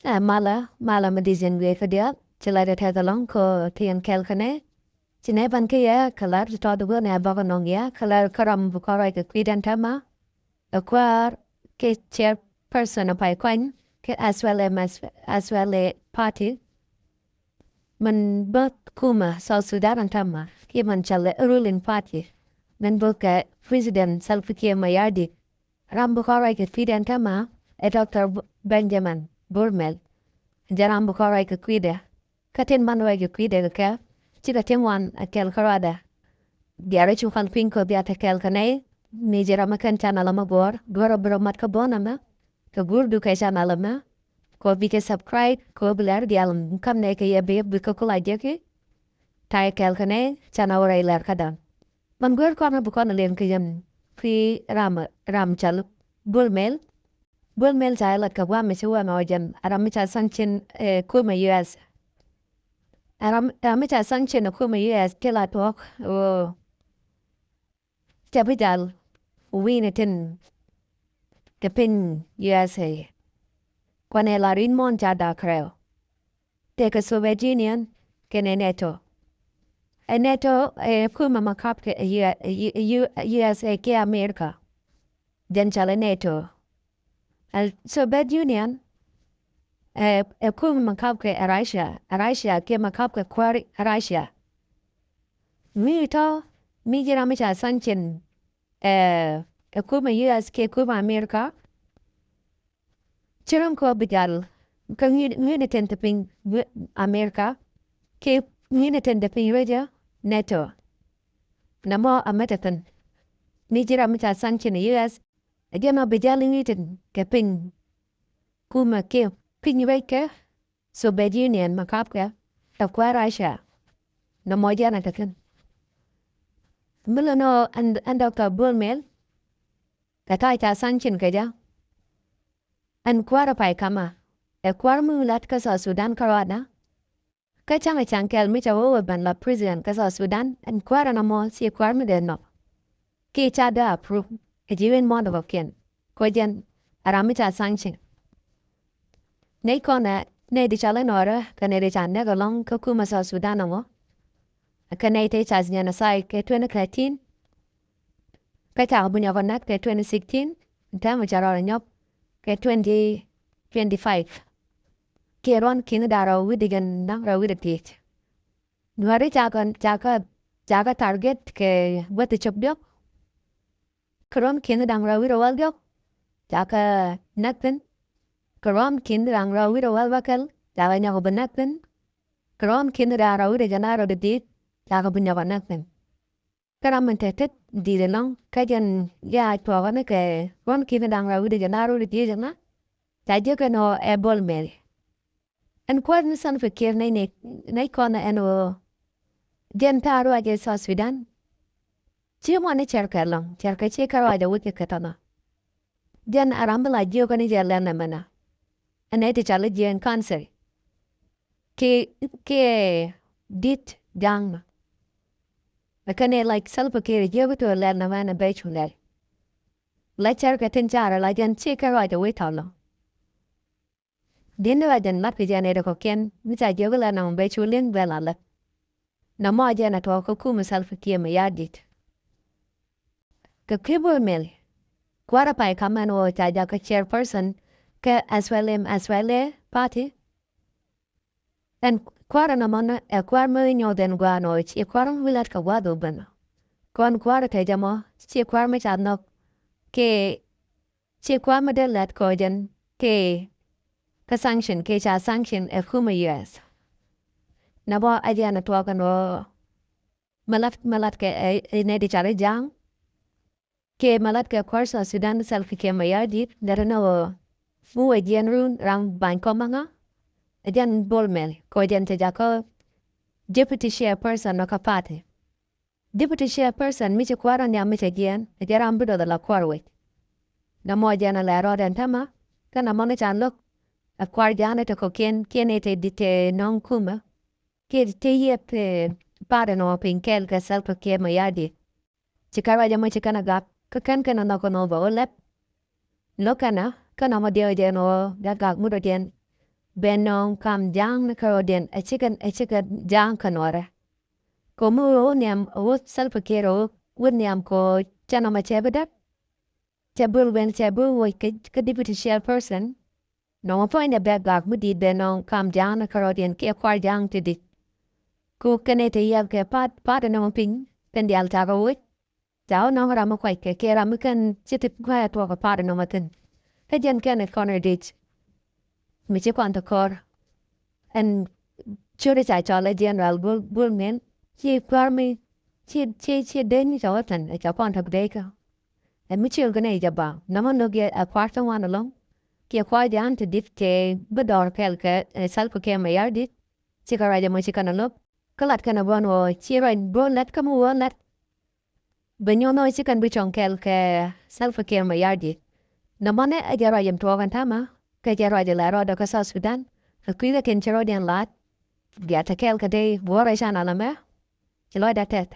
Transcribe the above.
mala madizin we fadia chila de tadalong ko tian kelkane chine ban ke ya kalar to the will na baba nong ya kalar karam bukara ke kwidan tama akwar ke chair person apai kwan ke as well as party man bat kuma South Sudan ang tama ke man chale ruling party man buka president Salva Kiir Mayardi ram bukara ke kwidan tama Dr. Benjamin Bol Mel Jaram bukara ke kwida katin manwa ke kwida ka chira temwan akel karada diara chu kan pin ko biata kel kanai ni jara makan chana lama bor goro bro mat ka bonama ka gurdu ka chana lama ko bi ke subscribe ko bilar dialam kam ne ke ye be bi ko kula deke tai kel kanai chana ora ilar kada man gur ko na bukona len ke yam fi ram chal Bol mel jailat ka wa me chuwa ma wajan aram cha sanction kuma US aram cha sanction kuma US kila tok o capital winatin the pin USA kwane la rin mon jada creo te ka Soviet Union kene NATO NATO kuma makap ke USA ke America den chala NATO al Soviet Union kuma makap ke Russia ke makap ke kwari Russia mi jira mi cha sanction kuma US ke kuma America chiram ko bigal ka ngine ten taping America ke ngine ten taping radio NATO namo ametatan mi jira mi cha sanction US agema bigal ngiten ke ping kuma ke ping ke Soviet Union makap ke ta kwa Russia namo jana takan Milano and Dr. Bol Mel kata cha sanction kaja an kwara pai kama kwar mu lat ka sa Sudan karada ka changa chankel mi cha wo ban la president ka sa Sudan an kwara na mo si kwar mi de no ki cha da approve e jiwen mo do ken ko jen arami cha sanction nei kona nei di chala nora ka nei di chan ne galong ka kuma sa Sudan mo ka nei te cha znya na sai ke 2013 ka ta bunya vanak ke 2016 ta mo cha ra nyop ke 2025 ke ron kin daro widigan nang ra widit nuari jaga target ke wati chobdiok kron kin dang ra wiro waldiok jaga nakten kron kin dang ra wiro walwakal jaga nyago banakten kron kin daro widigan aro dit jaga bunya vanakten karam tetet di de long kajan ya to ne ke ron kin dang ra widigan aro dit jana taje ke no Bol Mel en kwar ni san fikir nei kona eno gen taro aje sa Sudan chi mo ne cherka long cherka chi karo aje wike katana gen arambla je ko ni je lena mana ane te chale gen cancer ke dit dang akane like self care je to lena mana be chule la cherka tin chara la gen chi karo aje witalo Dinda wajan mat pijane de koken mita jogala na mbe chulin belala. Na mo jana to ko kuma Salva Kiir Mayardit. Ka kibul mel. Kwara pai kaman o ta ja ka chairperson ka as well party. En kwara na mona kwar mo nyo den gwano chi kwara wilat ka wado bana. Kon kwara te jamo chi kwar me chadno ke chi kwar me de lat ko jen ke ka sanction ke cha sanction kuma US na bo adia na to no malat ke ne di chare jang ke malat ke korsa Sudan Salva Kiir Mayardit dara no fu adien run ram ban komanga adien Bol Mel ko adien te jako deputy chairperson no kapate deputy chairperson mi che kwara nya mi che gien adien ambudo da la kwarwe na mo adien la rodan tama kana mo ne chan look a guardiana to coquien te dite non kuma che te yep pare no pinkel ka Salva Kiir Mayardit chikara jamo chikana gap ka kan kana no kono bo lep lo kana mo dio no da gak mudo den benong kam jang na karodin a chicken jang kanora. Komu niam o salpakero would niam ko chanoma chebadat. Chabul when chabu was a deputy chairperson. No point a bag gag mudi benong kam jang na karodin ke kwar jang to dit. Ku kanete yav ke pat no ping pendial tago wit. Zao no rama quite ke ramukan chitip quiet walk a part no matin. Kajan Kenneth corner ditch. Michi quanta cor. And churich chola general bull men. Chi farmi. Chi deni chotan a chapanta breaker. And Michi gane jaba. Naman no get a quarter one along. Ki a quite down to dip te bedor kelka and salpo came a yardit. Chikaraja mochikana look. Kalat kana one or chira and bro let come one let. Benyono chicken bichon kelka salpo came a yardit. Namane a jarayam tuagan tama. Kajaro de la roda casa Sudan. A quila can cherodian lot. Get a kelka day, war a shan alame. Chiloida tet.